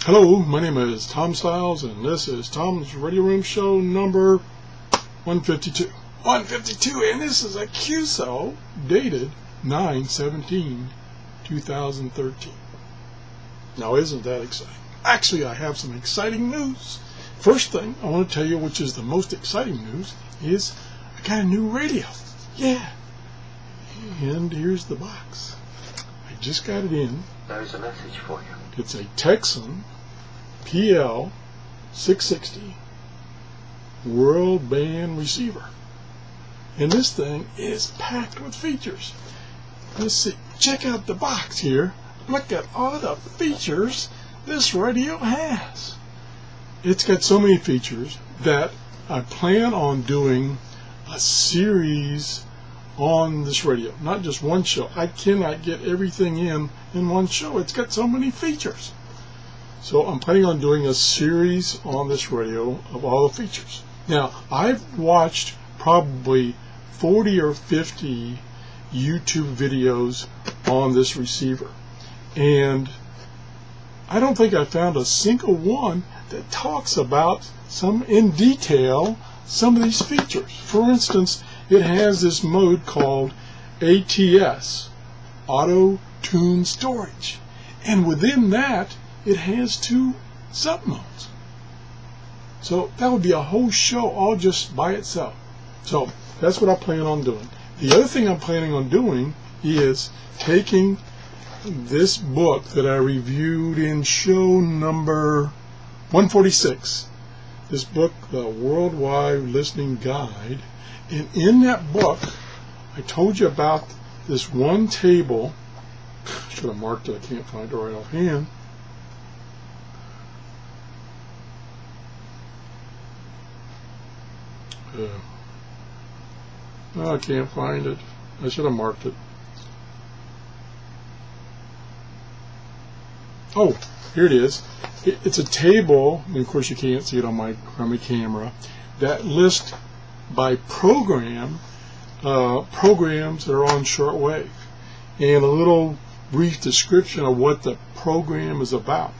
Hello, my name is Tom Stiles, and this is Tom's Radio Room Show number 152. 152, and this is a QSO dated 9/17/2013. Now, isn't that exciting? Actually, I have some exciting news. First thing I want to tell you, which is the most exciting news, is I got a new radio. Yeah. And here's the box. I just got it in. There's a message for you. It's a Tecsun PL 660 world band receiver. And this thing is packed with features. Let's see. Check out the box here. Look at all the features this radio has. It's got so many features that I plan on doing a series on this radio, not just one show. I cannot get everything in one show. It's got so many features. So I'm planning on doing a series on this radio of all the features. Now, I've watched probably 40 or 50 YouTube videos on this receiver, and I don't think I found a single one that talks about in detail some of these features. For instance, it has this mode called ATS, Auto Tune Storage, and within that it has 2 sub-modes. So that would be a whole show all just by itself. So that's what I plan on doing. The other thing I'm planning on doing is taking this book that I reviewed in show number 146, this book, The Worldwide Listening Guide, and in that book I told you about this one table. Should have marked it, I can't find it right offhand. I can't find it. I should have marked it. Oh, here it is. It's a table, and of course you can't see it on my camera, that lists by program programs that are on shortwave, and a little brief description of what the program is about.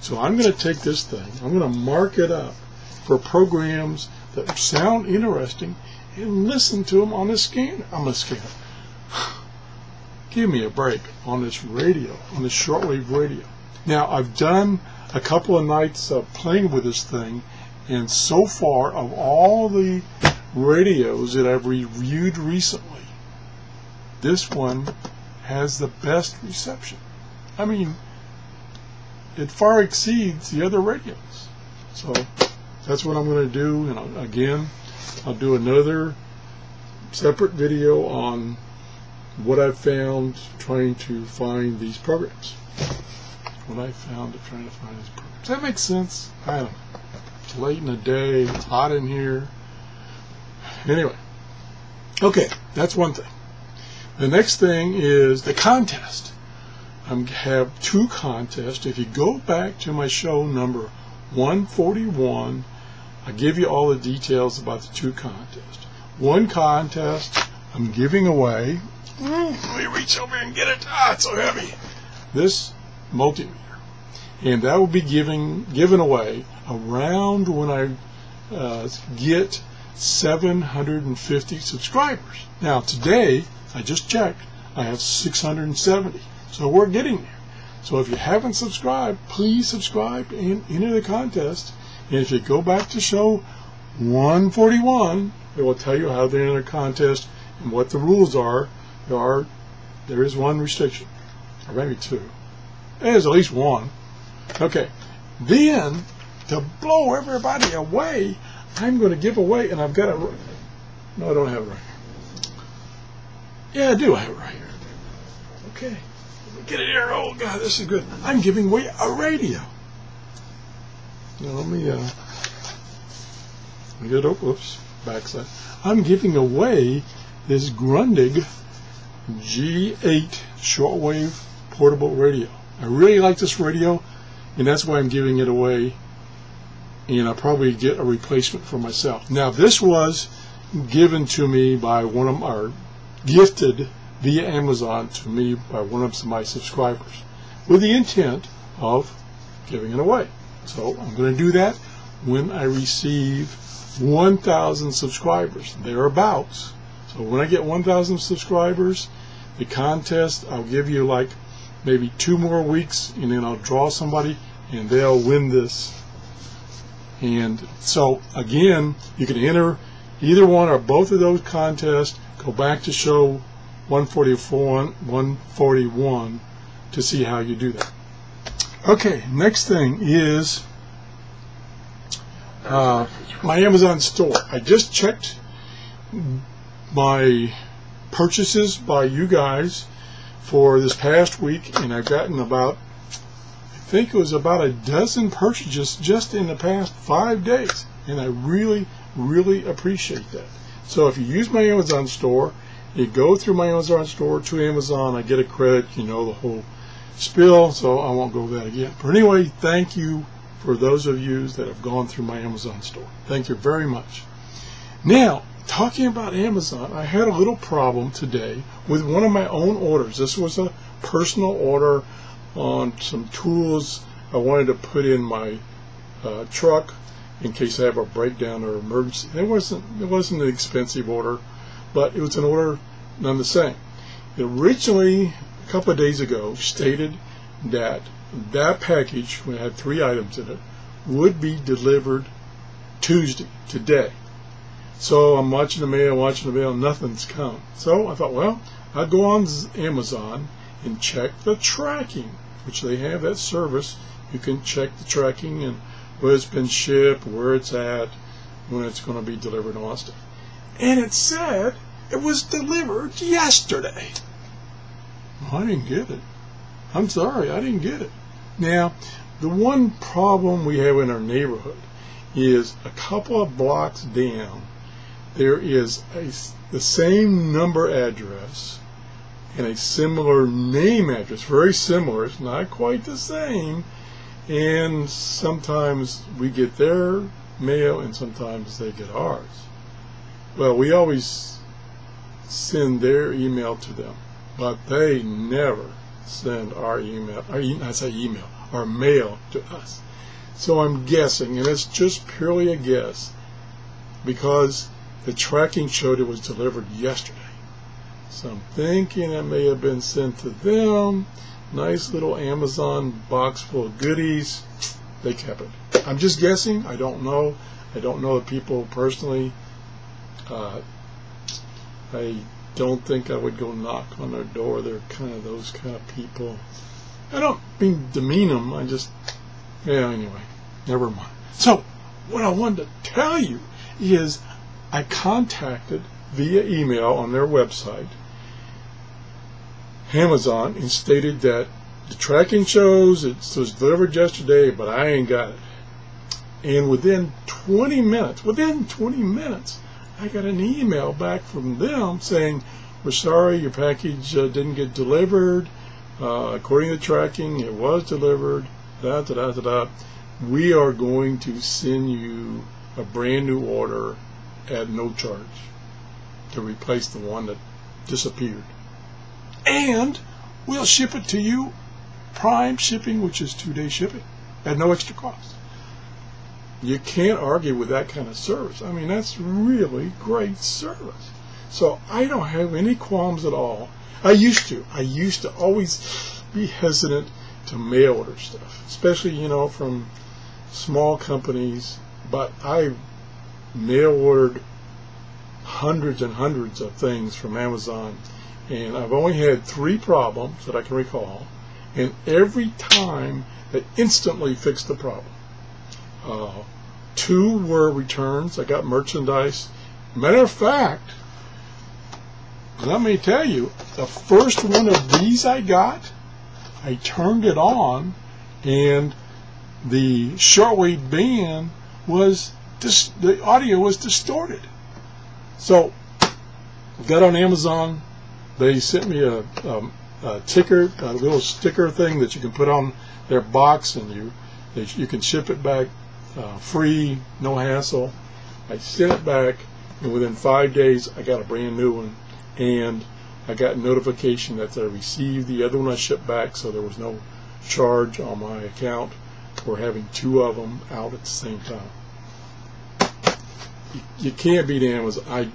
So I'm going to take this thing, I'm going to mark it up for programs that sound interesting and listen to them on a scanner. Give me a break on this radio, on this shortwave radio. Now, I've done a couple of nights of playing with this thing, and so far, of all the radios that I've reviewed recently, this one has the best reception. I mean, it far exceeds the other radios. So that's what I'm going to do. And again, I'll do another separate video on what I've found trying to find these programs. What I found trying to find these programs. Does that make sense? I don't know. It's late in the day. It's hot in here. Anyway. Okay, that's one thing. The next thing is the contest. I have 2 contests. If you go back to my show number 141, I give you all the details about the 2 contests. One contest I'm giving away. Let me reach over and get it. It's so heavy. This multimeter, and that will be given away around when I get 750 subscribers. Now today, I just checked, I have 670, so we're getting there. So if you haven't subscribed, please subscribe and enter the contest. And if you go back to show 141, it will tell you how to enter the contest and what the rules are. There is one restriction, or maybe 2. There's at least 1. Okay. Then, to blow everybody away, I'm going to give away, and I've got it. No, I don't have it right here. Yeah, I do have it right here. Okay. Let me get it here. Oh, God, this is good. I'm giving away a radio. Now, let me get it. Whoops. Backside. I'm giving away this Grundig G8 shortwave portable radio. I really like this radio, and that's why I'm giving it away, and I'll probably get a replacement for myself. Now, this was given to me by gifted via Amazon to me by one of my subscribers, with the intent of giving it away. So I'm going to do that when I receive 1,000 subscribers, thereabouts. So when I get 1,000 subscribers, the contest, I'll give you like maybe 2 more weeks, and then I'll draw somebody and they'll win this. And so again, you can enter either one or both of those contests. Go back to show 141 to see how you do that. Okay, next thing is my Amazon store. I just checked my purchases by you guys for this past week, and I've gotten about, I think it was about a dozen purchases just in the past 5 days, and I really appreciate that. So if you use my Amazon store, you go through my Amazon store to Amazon, I get a credit, you know, the whole spiel, so I won't go over that again. But anyway, thank you for those of you that have gone through my Amazon store. Thank you very much. Now, talking about Amazon, I had a little problem today with one of my own orders. This was a personal order on some tools I wanted to put in my truck in case I have a breakdown or emergency. It wasn't an expensive order, but it was an order none the same. It originally, a couple of days ago, stated that that package, when it had 3 items in it, would be delivered Tuesday, today. So I'm watching the mail, nothing's come. So I thought, well, I'll go on Amazon and check the tracking, which they have that service. You can check the tracking and where it's been shipped, where it's at, when it's going to be delivered, and all that stuff. And it said it was delivered yesterday. Well, I didn't get it. I'm sorry, I didn't get it. Now, the one problem we have in our neighborhood is a couple of blocks down, there is the same number address and a similar name address, very similar. It's not quite the same, and sometimes we get their mail and sometimes they get ours. Well, we always send their email to them, but they never send our email, our mail to us. So I'm guessing, and it's just purely a guess, because the tracking showed it was delivered yesterday. So I'm thinking it may have been sent to them. Nice little Amazon box full of goodies. They kept it. I'm just guessing. I don't know. I don't know the people personally. I don't think I would go knock on their door. They're kind of those kind of people. I don't mean demean them. I just, yeah, anyway, never mind. So what I wanted to tell you is I contacted via email on their website Amazon and stated that the tracking shows it was delivered yesterday, but I ain't got it. And within 20 minutes, I got an email back from them saying, we're sorry, your package didn't get delivered. According to tracking, it was delivered. We are going to send you a brand new order at no charge to replace the one that disappeared. And we'll ship it to you prime shipping, which is 2-day shipping at no extra cost. You can't argue with that kind of service. I mean, that's really great service. So I don't have any qualms at all. I used to always be hesitant to mail order stuff, especially, you know, from small companies. But I mail ordered hundreds and hundreds of things from Amazon, and I've only had 3 problems that I can recall, and every time they instantly fixed the problem. 2 were returns. I got merchandise. Matter of fact, let me tell you, the first one of these I got, I turned it on, and the shortwave band was the audio was distorted. So got on Amazon. They sent me a ticker, a little sticker thing that you can put on their box, and you can ship it back free, no hassle. I sent it back, and within 5 days I got a brand new one, and I got notification that I received the other one I shipped back, so there was no charge on my account for having two of them out at the same time. You can't beat Amazon.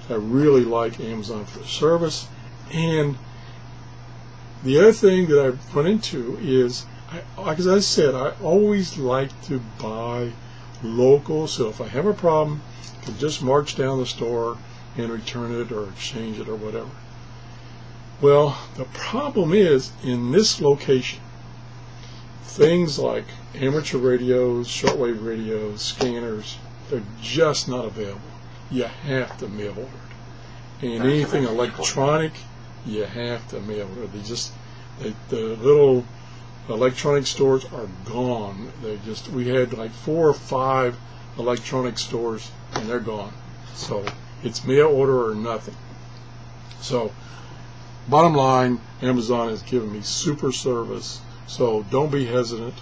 I really like Amazon for the service. And the other thing that I've run into is, like as I said, I always like to buy local. So if I have a problem, I can just march down the store and return it or exchange it or whatever. Well, the problem is, in this location, things like amateur radios, shortwave radios, scanners, they're just not available. You have to mail order it. And anything electronic, you have to mail order. The little electronic stores are gone. We had like 4 or 5 electronic stores, and they're gone. So it's mail order or nothing. So bottom line, Amazon has given me super service. So don't be hesitant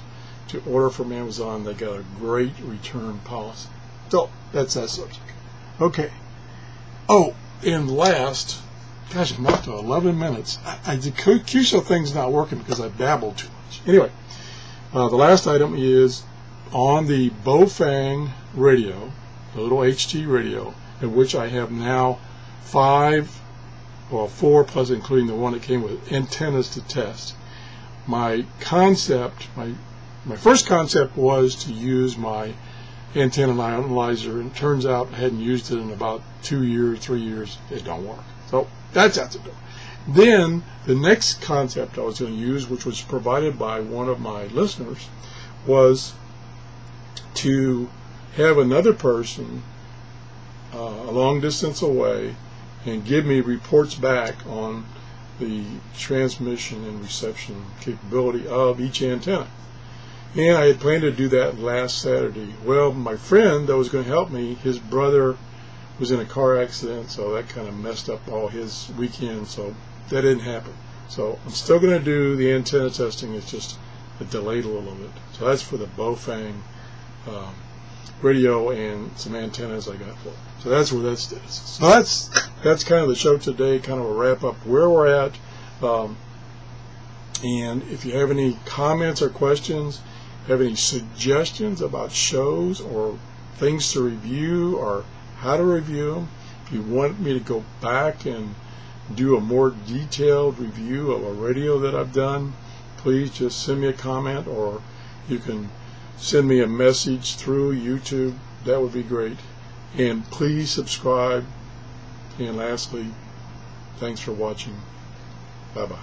to order from Amazon. They got a great return policy. So that's that subject. Okay. Oh, and last, gosh, I'm up to 11 minutes. The QSO thing's not working because I babbled too much. Anyway, the last item is on the Baofeng radio, the little HT radio, in which I have now 4 plus including the one that came with antennas to test. My first concept was to use my antenna analyzer, and it turns out I hadn't used it in about 2 years, 3 years. It don't work. So that's out the door. Then the next concept I was going to use, which was provided by one of my listeners, was to have another person a long distance away and give me reports back on the transmission and reception capability of each antenna. And I had planned to do that last Saturday. Well, my friend that was going to help me, his brother was in a car accident, so that kind of messed up all his weekend, so that didn't happen. So I'm still going to do the antenna testing. It's just delayed a little bit. So that's for the Baofeng radio and some antennas I got for it. So that's where that stands. So that's kind of the show today, kind of a wrap up where we're at. And if you have any comments or questions, have any suggestions about shows or things to review or how to review them, if you want me to go back and do a more detailed review of a radio that I've done, please just send me a comment, or you can send me a message through YouTube. That would be great. And please subscribe. And lastly, thanks for watching. Bye-bye.